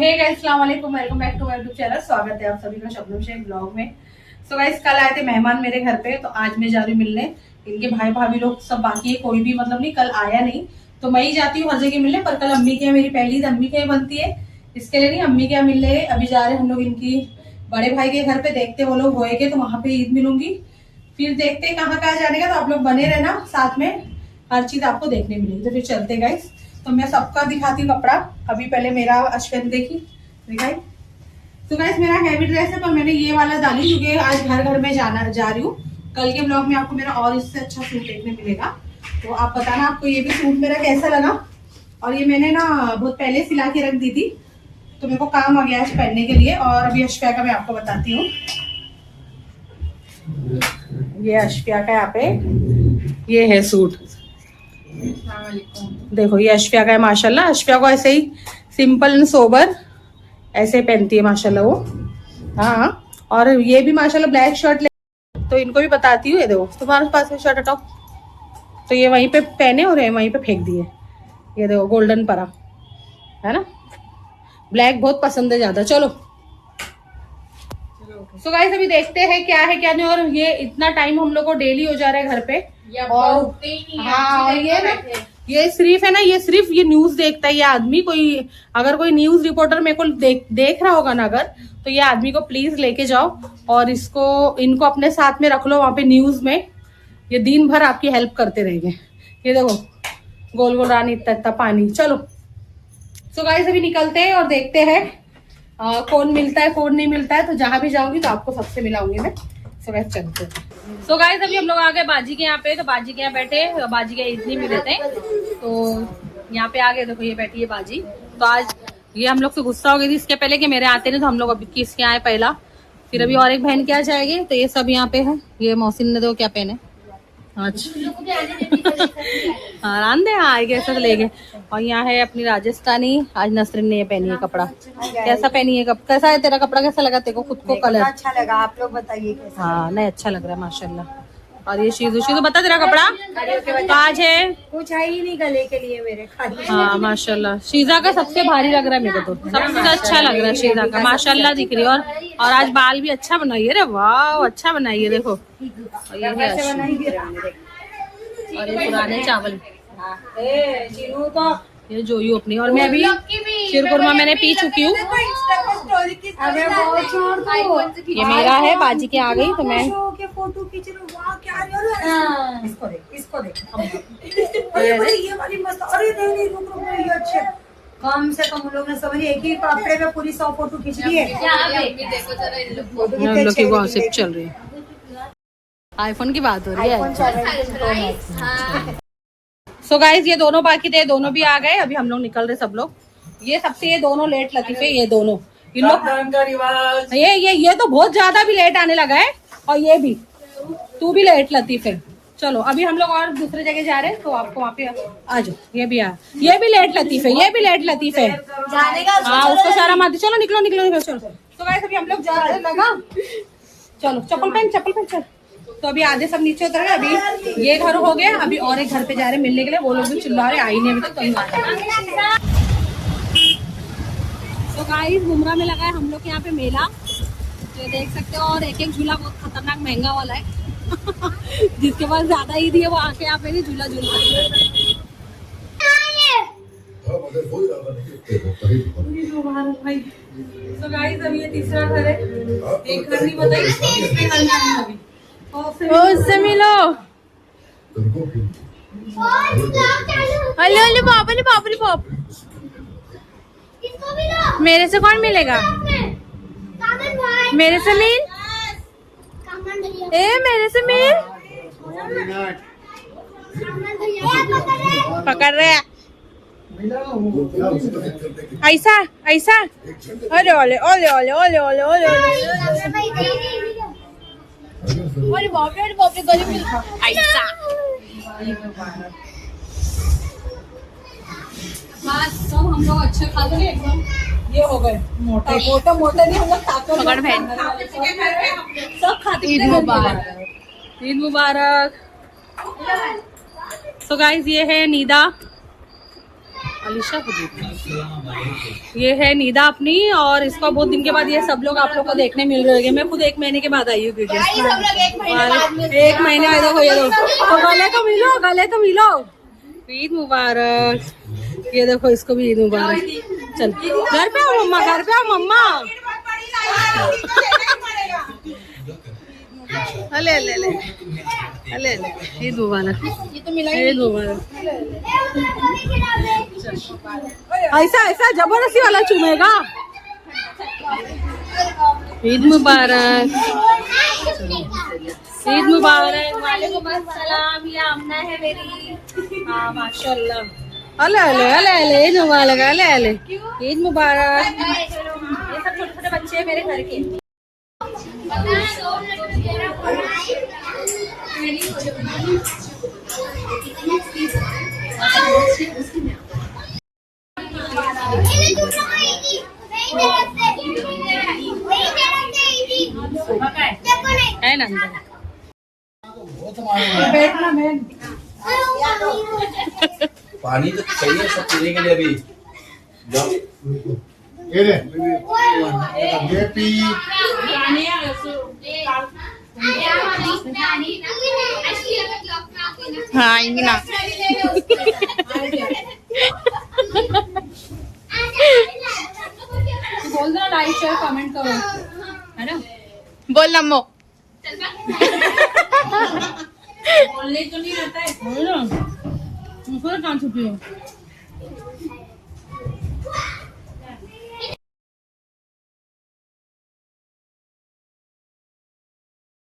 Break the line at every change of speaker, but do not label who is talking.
हे guys, अस्सलाम वालेकुम, welcome back to my YouTube channel. स्वागत है आप सभी का शबनम शेख ब्लॉग में। सो गाइस, कल आए थे मेहमान मेरे घर पे, तो आज मैं जा रही हूँ मिलने। इनके भाई भाभी लोग सब बाकी है, कोई भी मतलब नहीं कल आया नहीं, तो मैं ही जाती हूँ हर जगह मिलने। पर कल अम्मी के यहाँ मेरी पहली ईद अम्मी के यहाँ बनती है, इसके लिए नहीं अम्मी के यहाँ मिलने अभी जा रहे हैं हम लोग इनकी बड़े भाई के घर पे। देखते वो लोग होएंगे तो वहां पे ईद मिलूंगी, फिर देखते हैं कहाँ कहाँ जाने का। तो आप लोग बने रहना साथ में, हर चीज आपको देखने मिलेगी। तो फिर चलते गाइस। तो मैं सबका दिखाती हूँ कपड़ा। अभी पहले मेरा अश्विन देखी दिखाई। तो गाइस मेरा हैवी ड्रेस है, पर मैंने ये वाला डाली क्योंकि आज घर घर में जा रही हूँ। कल के ब्लॉग में आपको मेरा और इससे अच्छा सूट देखने मिलेगा, तो आप बताना आपको ये भी सूट मेरा कैसा लगा। और ये मैंने ना बहुत पहले सिला के रख दी थी, तो मेरे को काम आ गया आज पहनने के लिए। और अभी अश्विया का मैं आपको बताती हूँ। ये अश्विया का यहाँ पे ये है सूट। देखो ये अश्विया का है माशाल्लाह। अश्विया को ऐसे ही सिंपल एंड सोबर ऐसे पहनती है माशाल्लाह वो। हाँ, और ये भी माशाल्लाह ब्लैक शर्ट तो इनको भी बताती हूँ। ये देखो तुम्हारे पास है शर्ट, हटाओ। तो ये वहीं पे पहने और वहीं पे फेंक दिए। ये देखो गोल्डन परा है ना, ब्लैक बहुत पसंद है ज्यादा। चलो सो गाइस अभी देखते हैं क्या है क्या नहीं। और ये इतना टाइम हम लोग को डेली हो जा रहा है घर पे। और हाँ, और ये ना ये सिर्फ है ना, ये सिर्फ ये न्यूज देखता है ये आदमी। कोई अगर कोई न्यूज रिपोर्टर मेरे को देख रहा होगा ना अगर, तो ये आदमी को प्लीज लेके जाओ और इनको अपने साथ में रख लो वहां पे न्यूज में। ये दिन भर आपकी हेल्प करते रहेंगे। ये देखो गोल गोल रानी, इतना इतना पानी। चलो सो गाइस अभी निकलते हैं और देखते हैं कौन मिलता है कौन नहीं मिलता है। तो जहां भी जाऊंगी तो आपको सबसे मिलाऊंगी मैं। सो गाइस चलते हैं। सो गाइस अभी हम लोग आ गए बाजी के यहाँ पे। तो बाजी के यहाँ बैठे, बाजी के इतनी मिले थे तो यहाँ पे आ गए। देखो ये बैठी है बाजी। तो आज ये हम लोग से गुस्सा हो गई थी इसके पहले कि मेरे आते नहीं, तो हम लोग अभी किसके आए पहला, फिर अभी और एक बहन के यहाँ जाएगी। तो ये सब यहाँ पे है। ये मोहसिन ने देखो क्या पहने। अच्छा आराम दे, हाँ कैसा ले गए। और यहाँ है अपनी राजस्थानी। आज नसरीन ने ये पहनी है कपड़ा। कैसा पहनी है, कैसा है तेरा कपड़ा, कैसा लगा तेरे को खुद को कलर?
अच्छा लगा, आप लोग बताइए कैसा।
हाँ नहीं अच्छा लग रहा है माशाल्लाह। और ये शीजू बता तेरा कपड़ा आज है
कुछ है ही नहीं गले के लिए मेरे खाली।
हाँ माशाल्लाह। शीजा का सबसे भारी लग रहा है मेरे को, तो सबसे अच्छा लग रहा है शीजा का माशाल्लाह दिख रही है। और आज बाल भी अच्छा बनाई है। वाह अच्छा बनाई है देखो। और ये पुराने चावल ये जोयू अपनी। और मैं अभी शीरकुरमा मैंने पी चुकी हूँ। ये मेरा है, बाजी के आ गई तो मैं
फोटो खींच रही हूँ। कम से कम लोग ने समझ एक ही कपड़े में पूरी 100 फोटो खींच ली है।
हम लोग की गॉसिप चल रही है। आईफोन की बात हो रही है। सो गाइस ये दोनों बाकी थे, दोनों भी आ गए। अभी हम लोग निकल रहे सब लोग। ये सबसे ये दोनों लेट लतीफे, ये दोनों इन लोग ये तो बहुत ज्यादा भी लेट आने लगा है। और ये भी तू भी लेट लतीफे। चलो अभी हम लोग और दूसरे जगह जा रहे हैं, तो आपको वहाँ पे आ जाओ। ये भी लेट लतीफे, ये भी लेट लतीफे। हाँ उसको सारा मार। चलो निकलो निकलो निकलो। चलो तो गाइस अभी हम लोग जा रहे लगा। चलो चप्पल पहन चल। तो अभी आधे सब नीचे उतर गए। अभी ये घर हो गया, अभी और एक घर पे जा रहे हैं मिलने के लिए। वो लोग भी चिल्ला रहे, आई नहीं अभी तक कहीं। तो गाइस मुमरा में लगा है हम लोग यहाँ पे मेला, तो देख सकते हो। और एक एक झूला बहुत खतरनाक महंगा वाला है। जिसके पास ज्यादा ईदी है वो आके यहाँ पे नहीं झूला झूल भाई। तो गाइस अभी ये तीसरा घर है। एक घर नहीं बताइए उससे मिलो। हेलो बाप मेरे से कौन मिलेगा? मेरे से मिल, मेरे से मिल। पकड़ रहे ऐसा। अरे ओले ओले ओले ओले ओले ओले अरे बाप रे गले में ऐसा। बस सब हम लोग अच्छे खा गए एकदम। ये हो गए मोटे नहीं, हम लोग ताकत पकड़ बहन सब खाते। ईद मुबारक। सो गाइस ये है नीदा। अलीशा को देखो, ये है निदा अपनी, और इसका बहुत दिन के बाद ये सब लोग आप लोग को देखने मिल रहे हैं। मैं खुद 1 महीने के बाद आई हूँ क्योंकि 1 महीने आए तो ये देखो, तो गले तो मिलो, गले तो मिलो। ईद मुबारक। ये देखो इसको भी ईद मुबारक। चल घर पे आओ मम्मा, घर पे आओ मम्मा। अले अले अले अले अले, ईद मुबारक, ईद मुबारक। ऐसा ऐसा जबरदस्ती वाला चूमेगा। ईद मुबारक, ईद मुबारक। वालेकुम अस्सलाम, ये आमना है मेरी। हाँ माशाल्लाह। अले अले अले अले, ईद मुबारक, अले अले, ईद मुबारक। ये सब छोटे छोटे बच्चे हैं मेरे घर के। है ना अंदर।
पानी तो चाहिए सब पीने के लिए अभी। ये पी।
हाँ आएंगे ना। बोल दो, लाइक शेयर कमेंट करो, है ना।
बोल नमो।
बोलने तो नहीं आता है, कहाँ छुपी हो।